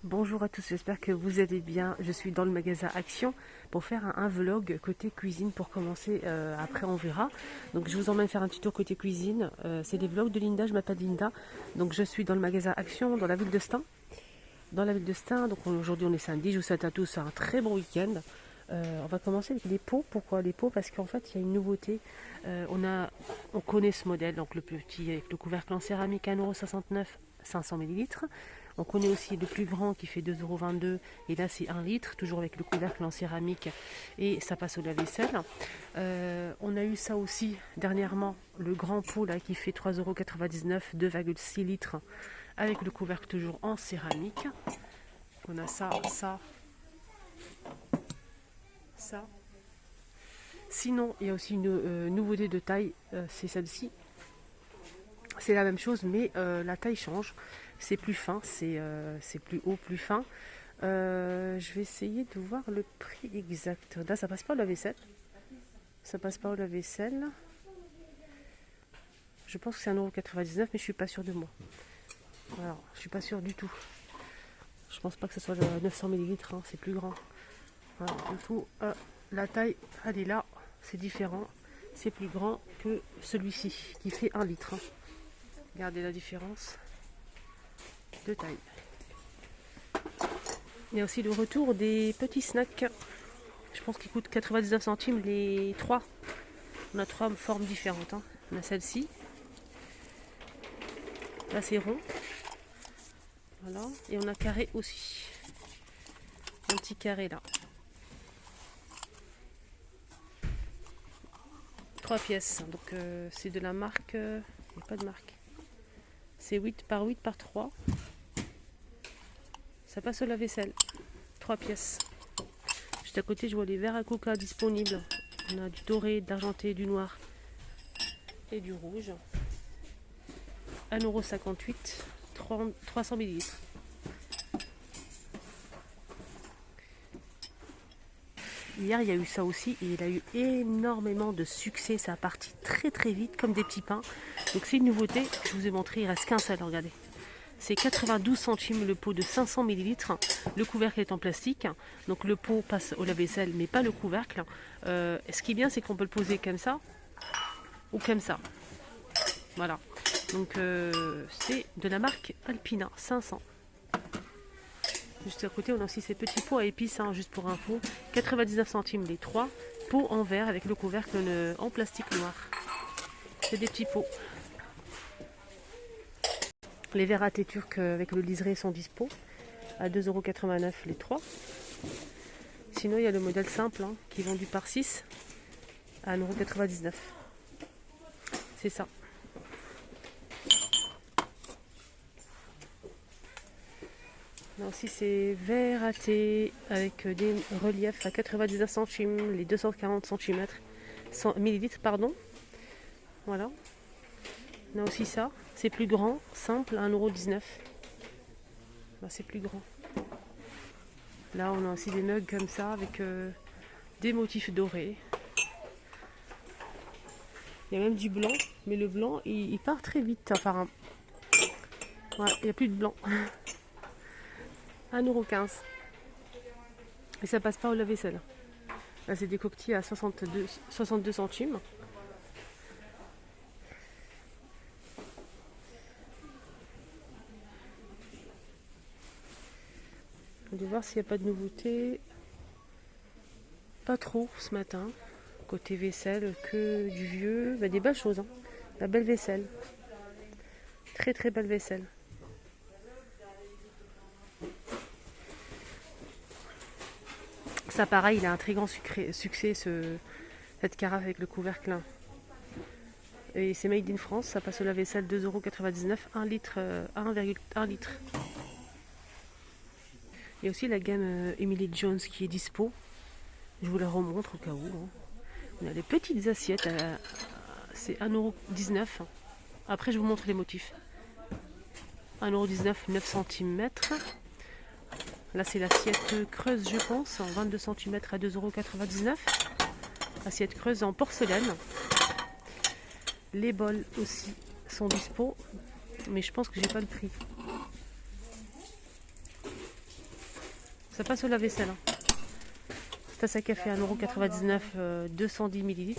Bonjour à tous, j'espère que vous allez bien. Je suis dans le magasin Action pour faire un vlog côté cuisine pour commencer. Après on verra. Donc je vous emmène faire un petit tour côté cuisine. C'est les vlogs de Linda, je m'appelle Linda. Donc je suis dans le magasin Action dans la ville de Stein. Donc aujourd'hui on est samedi, je vous souhaite à tous un très bon week-end. On va commencer avec les pots. Pourquoi les pots? Parce qu'en fait il y a une nouveauté. On connaît ce modèle, donc le petit avec le couvercle en céramique 1,69 €, 500 ml. On connaît aussi le plus grand qui fait 2,22 € et là c'est 1 litre, toujours avec le couvercle en céramique et ça passe au lave-vaisselle. On a eu ça aussi dernièrement, le grand pot là qui fait 3,99 €, 2,6 litres avec le couvercle toujours en céramique. On a ça. Sinon, il y a aussi une nouveauté de taille, c'est celle-ci. C'est la même chose, mais la taille change. C'est plus fin, c'est plus haut, plus fin. Je vais essayer de voir le prix exact. Là, ça passe pas au lave-vaisselle. Ça passe pas au lave-vaisselle. Je pense que c'est 1,99 €, mais je suis pas sûre de moi. Alors, je suis pas sûre du tout. Je pense pas que ce soit 900 ml, hein, c'est plus grand. Voilà, du coup, la taille, elle est là, c'est différent. C'est plus grand que celui-ci, qui fait 1 litre. Hein. Regardez la différence de taille. Il y a aussi le retour des petits snacks. Je pense qu'ils coûtent 99 centimes les 3. On a 3 formes différentes. Hein. On a celle-ci. Là c'est rond. Voilà. Et on a carré aussi. Un petit carré là. 3 pièces. Donc c'est de la marque. Il n'y a pas de marque. C'est 8 par 8 par 3. Ça passe au lave-vaisselle. 3 pièces. Juste à côté, je vois les verres à coca disponibles. On a du doré, de l'argenté, du noir et du rouge. 1,58 €, 300 ml. Hier, il y a eu ça aussi et il a eu énormément de succès. Ça a parti très très vite comme des petits pains. Donc c'est une nouveauté. Je vous ai montré, il reste qu'un seul, regardez. C'est 92 centimes le pot de 500 ml. Le couvercle est en plastique. Donc le pot passe au lave-vaisselle, mais pas le couvercle. Ce qui est bien, c'est qu'on peut le poser comme ça ou comme ça. Voilà. Donc c'est de la marque Alpina 500. Juste à côté, on a aussi ces petits pots à épices, hein, juste pour info. 99 centimes les 3. Pots en verre avec le couvercle en plastique noir. C'est des petits pots. Les verres à thé turc avec le liseré sont dispo à 2,89 € les 3. Sinon, il y a le modèle simple hein, qui est vendu par 6 à 1,99 €. C'est ça. Là aussi, c'est verre à thé avec des reliefs à 99 centimes, les 240 cm, 100 ml, pardon. Voilà. On a aussi ça. C'est plus grand, simple, 1,19 €. Là, c'est plus grand. Là, on a aussi des mugs comme ça avec des motifs dorés. Il y a même du blanc, mais le blanc, il part très vite. Enfin, voilà, il n'y a plus de blanc. 1,15 €. Et ça passe pas au lave-vaisselle. Là, c'est des coquetiers à 62 centimes. On va voir s'il n'y a pas de nouveauté. Pas trop ce matin. Côté vaisselle, que du vieux. Bah, des belles choses. Hein. La belle vaisselle. Très très belle vaisselle. Ça pareil, il a un très grand succès cette carafe avec le couvercle. Et c'est made in France, ça passe au lave-vaisselle 2,99 €, 1 litre, 1,1 litre. Il y a aussi la gamme Emily Jones qui est dispo. Je vous la remontre au cas où. Hein. On a les petites assiettes, c'est 1,19 €. Après je vous montre les motifs. 1,19 €, 9 cm. Là, c'est l'assiette creuse, je pense, en 22 cm à 2,99 €. Assiette creuse en porcelaine. Les bols aussi sont dispo, mais je pense que j'ai pas le prix. Ça passe au lave-vaisselle. Hein. Tasse à café 1,99 €, 210 ml.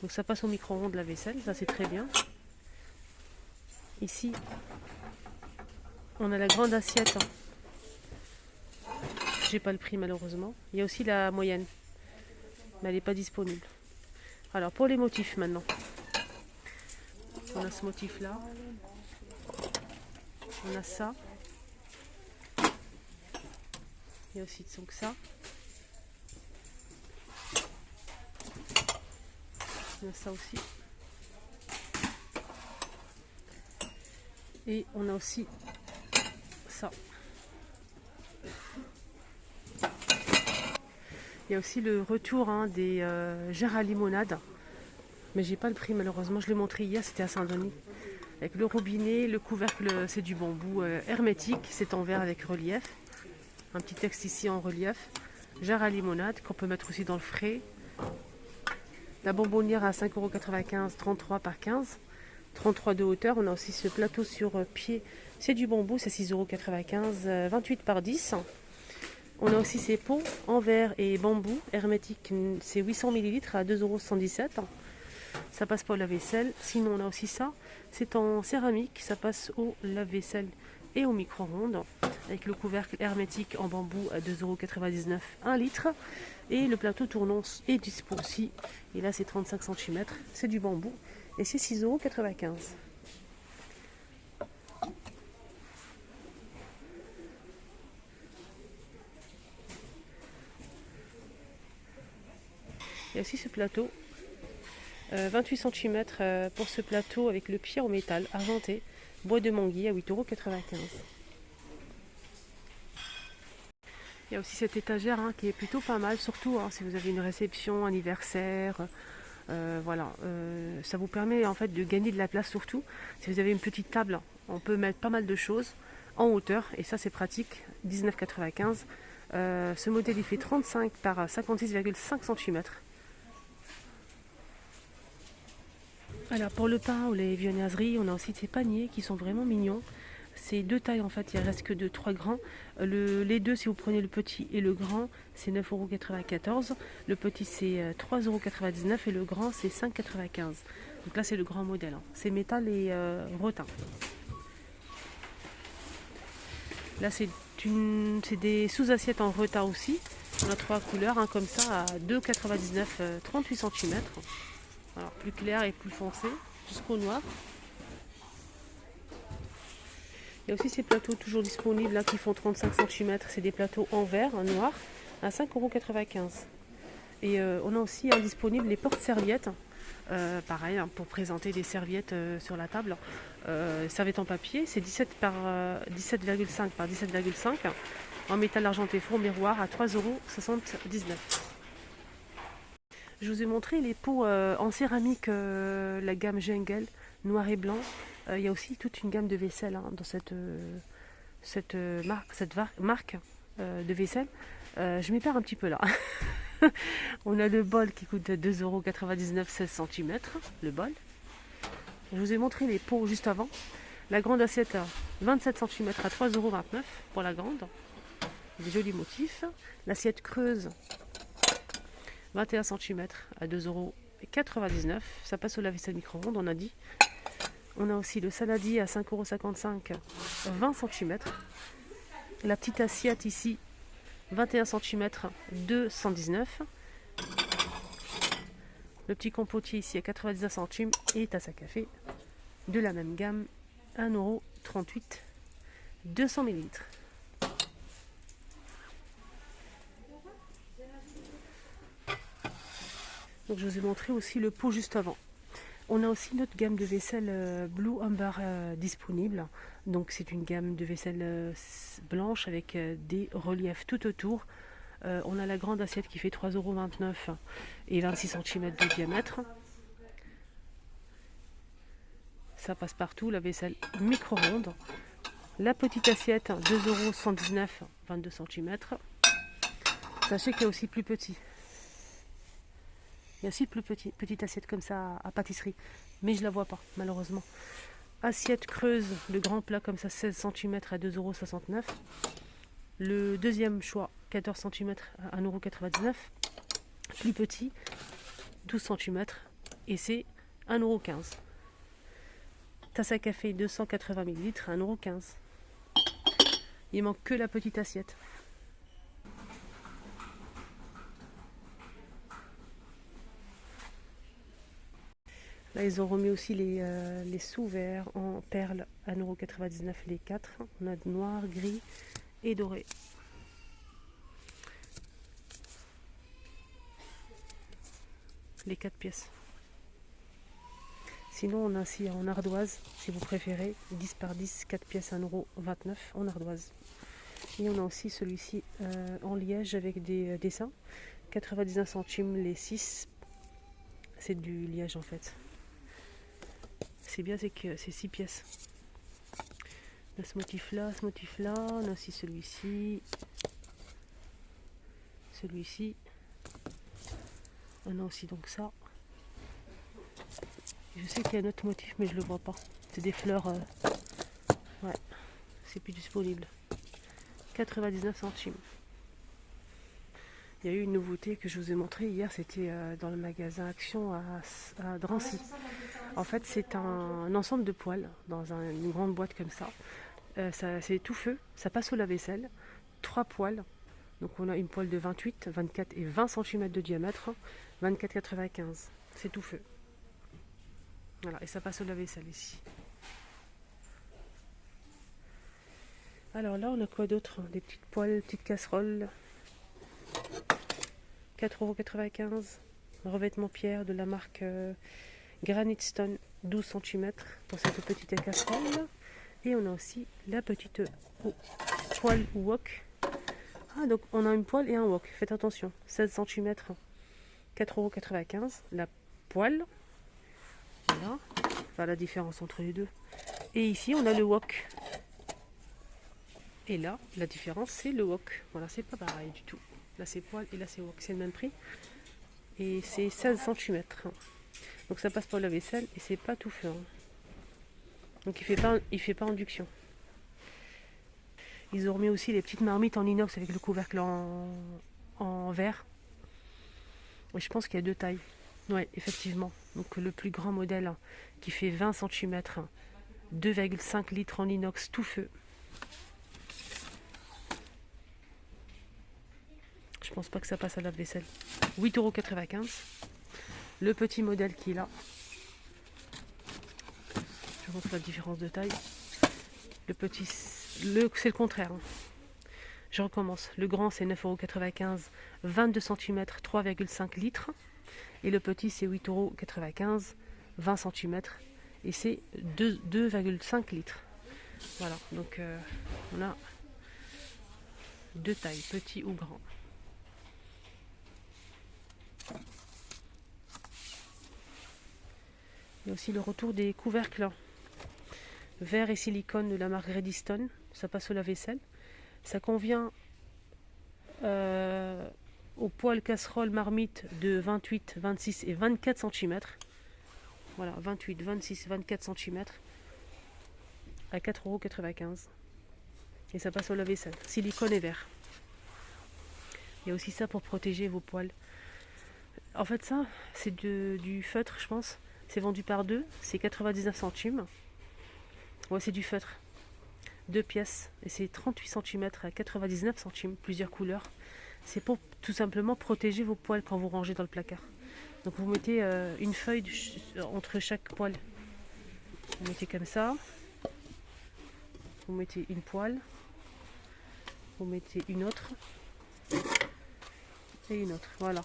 Donc ça passe au micro-ondes lave-vaisselle, ça c'est très bien. Ici, on a la grande assiette. J'ai pas le prix malheureusement. Il y a aussi la moyenne, mais elle n'est pas disponible. Alors pour les motifs maintenant. On a ce motif là. On a ça. Il y a aussi donc ça. On a ça aussi. Et on a aussi ça. Il y a aussi le retour des jarres à limonade. Mais j'ai pas le prix malheureusement. Je l'ai montré hier, c'était à Saint-Denis. Avec le robinet, le couvercle, c'est du bambou hermétique. C'est en verre avec relief. Un petit texte ici en relief. Jarre à limonade qu'on peut mettre aussi dans le frais. La bonbonnière à 5,95 €, 33 par 15. 33 de hauteur. On a aussi ce plateau sur pied. C'est du bambou, c'est 6,95 €, 28 par 10. On a aussi ces pots en verre et bambou hermétique. C'est 800 ml à 2,117 €. Ça passe pas au lave-vaisselle. Sinon, on a aussi ça. C'est en céramique. Ça passe au lave-vaisselle et au micro-ondes. Avec le couvercle hermétique en bambou à 2,99 €, 1 litre. Et le plateau tournant est dispo aussi. Et là, c'est 35 cm. C'est du bambou. Et c'est 6,95 €. Il y a aussi ce plateau. 28 cm pour ce plateau avec le pied en métal argenté. Bois de manguier à 8,95 €. Il y a aussi cette étagère qui est plutôt pas mal, surtout si vous avez une réception, anniversaire. Voilà, ça vous permet en fait de gagner de la place, surtout si vous avez une petite table. On peut mettre pas mal de choses en hauteur et ça c'est pratique. 19,95 €. Ce modèle il fait 35 par 56,5 cm. Alors pour le pain ou les viennoiseries, on a aussi ces paniers qui sont vraiment mignons. C'est deux tailles en fait, il ne reste que de 3 grands. Les deux, si vous prenez le petit et le grand, c'est 9,94 €. Le petit c'est 3,99 € et le grand c'est 5,95 €. Donc là c'est le grand modèle. C'est métal et rotin. Là c'est des sous-assiettes en rotin aussi. On a 3 couleurs, comme ça à 2,99 €, 38 cm. Alors plus clair et plus foncé, jusqu'au noir. Il y a aussi ces plateaux toujours disponibles là qui font 35 cm. C'est des plateaux en verre, en noir, à 5,95 €. Et on a aussi disponible les porte-serviettes. Pareil, pour présenter des serviettes sur la table. Serviettes en papier, c'est 17,5 par 17,5 en métal argenté four miroir à 3,79 €. Je vous ai montré les pots en céramique, la gamme Gengel, noir et blanc. Il y a aussi toute une gamme de vaisselle dans cette marque de vaisselle. Je m'y perds un petit peu là. On a le bol qui coûte 2,99 €, 16 cm, le bol. Je vous ai montré les pots juste avant. La grande assiette 27 cm à 3,29 € pour la grande. Des jolis motifs. L'assiette creuse 21 cm à 2,99 €. Ça passe au lave-vaisselle micro-ondes, on a dit. On a aussi le saladier à 5,55 €, 20 cm. La petite assiette ici, 21 cm, 2,119 €. Le petit compotier ici à 99 centimes et tasse à café de la même gamme, 1,38 €, 200 ml. Donc je vous ai montré aussi le pot juste avant. On a aussi notre gamme de vaisselle Blue Amber disponible. Donc c'est une gamme de vaisselle blanche avec des reliefs tout autour. On a la grande assiette qui fait 3,29 € et 26 cm de diamètre. Ça passe partout, la vaisselle micro-ondes. La petite assiette 2,119 €, 22 cm. Sachez qu'il y a aussi plus petit. Il y a aussi plus petite assiette comme ça à pâtisserie, mais je la vois pas malheureusement. Assiette creuse, le grand plat comme ça, 16 cm à 2,69 €. Le deuxième choix, 14 cm à 1,99 €. Plus petit, 12 cm et c'est 1,15 €. Tasse à café 280 ml à 1,15 €. Il manque que la petite assiette. Là, ils ont remis aussi les sous-verts en perles à 1,99 € les 4. On a de noir, gris et doré. Les 4 pièces. Sinon, on a aussi en ardoise, si vous préférez, 10 par 10, 4 pièces à 1,29 € en ardoise. Et on a aussi celui-ci en liège avec des dessins, 99 centimes les 6. C'est du liège en fait. C'est bien, c'est que c'est 6 pièces. On a ce motif-là, on a aussi celui-ci, celui-ci. On a aussi donc ça. Je sais qu'il y a un autre motif, mais je le vois pas. C'est des fleurs. Ouais, c'est plus disponible. 99 centimes. Il y a eu une nouveauté que je vous ai montré hier, c'était dans le magasin Action à Drancy. En fait, c'est un ensemble de poêles dans une grande boîte comme ça. C'est tout feu, ça passe au lave-vaisselle. 3 poêles. Donc on a une poêle de 28, 24 et 20 cm de diamètre. 24,95. C'est tout feu. Voilà, et ça passe au lave-vaisselle ici. Alors là, on a quoi d'autre? Des petites poêles, petites casseroles. 4,95 €. Revêtement pierre de la marque Granite Stone, 12 cm pour cette petite casserole. Et on a aussi la petite poêle wok. Ah, donc on a une poêle et un wok. Faites attention. 16 cm, 4,95 € la poêle. Voilà. Enfin, la différence entre les deux. Et ici, on a le wok. Et là, la différence, c'est le wok. Voilà, c'est pas pareil du tout. Là, c'est poêle et là, c'est wok. C'est le même prix. Et c'est 16 cm. Donc, ça passe pour la vaisselle et c'est pas tout feu. Donc, il fait pas induction. Ils ont remis aussi les petites marmites en inox avec le couvercle en verre. Et je pense qu'il y a 2 tailles. Ouais, effectivement. Donc, le plus grand modèle qui fait 20 cm, 2,5 litres en inox tout feu. Je pense pas que ça passe à la vaisselle. 8,95 €. Le petit modèle qui est là. Je vous montre la différence de taille. Le petit, c'est le contraire. Je recommence. Le grand, c'est 9,95 €, 22 cm, 3,5 litres. Et le petit, c'est 8,95 €, 20 cm. Et c'est 2,5 litres. Voilà. Donc, on a 2 tailles, petit ou grand. Il y a aussi le retour des couvercles verre et silicone de la marque Redstone. Ça passe au lave-vaisselle. Ça convient aux poêles casserole marmite de 28, 26 et 24 cm. Voilà, 28, 26, 24 cm à 4,95 €. Et ça passe au lave-vaisselle. Silicone et verre. Il y a aussi ça pour protéger vos poêles. En fait, ça, c'est du feutre, je pense. C'est vendu par 2, c'est 99 centimes. Ouais, c'est du feutre. 2 pièces. Et c'est 38 cm à 99 centimes, plusieurs couleurs. C'est pour tout simplement protéger vos poêles quand vous rangez dans le placard. Donc vous mettez une feuille entre chaque poêle. Vous mettez comme ça. Vous mettez une poêle. Vous mettez une autre. Et une autre. Voilà.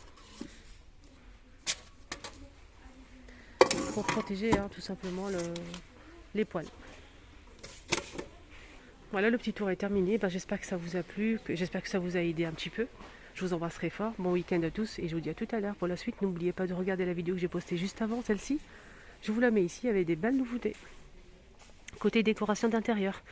Pour protéger tout simplement les poêles. Voilà, le petit tour est terminé. J'espère que ça vous a plu, j'espère que ça vous a aidé un petit peu. Je vous embrasse très fort. Bon week-end à tous et je vous dis à tout à l'heure pour la suite. N'oubliez pas de regarder la vidéo que j'ai postée juste avant, celle-ci. Je vous la mets ici avec des belles nouveautés. Côté décoration d'intérieur,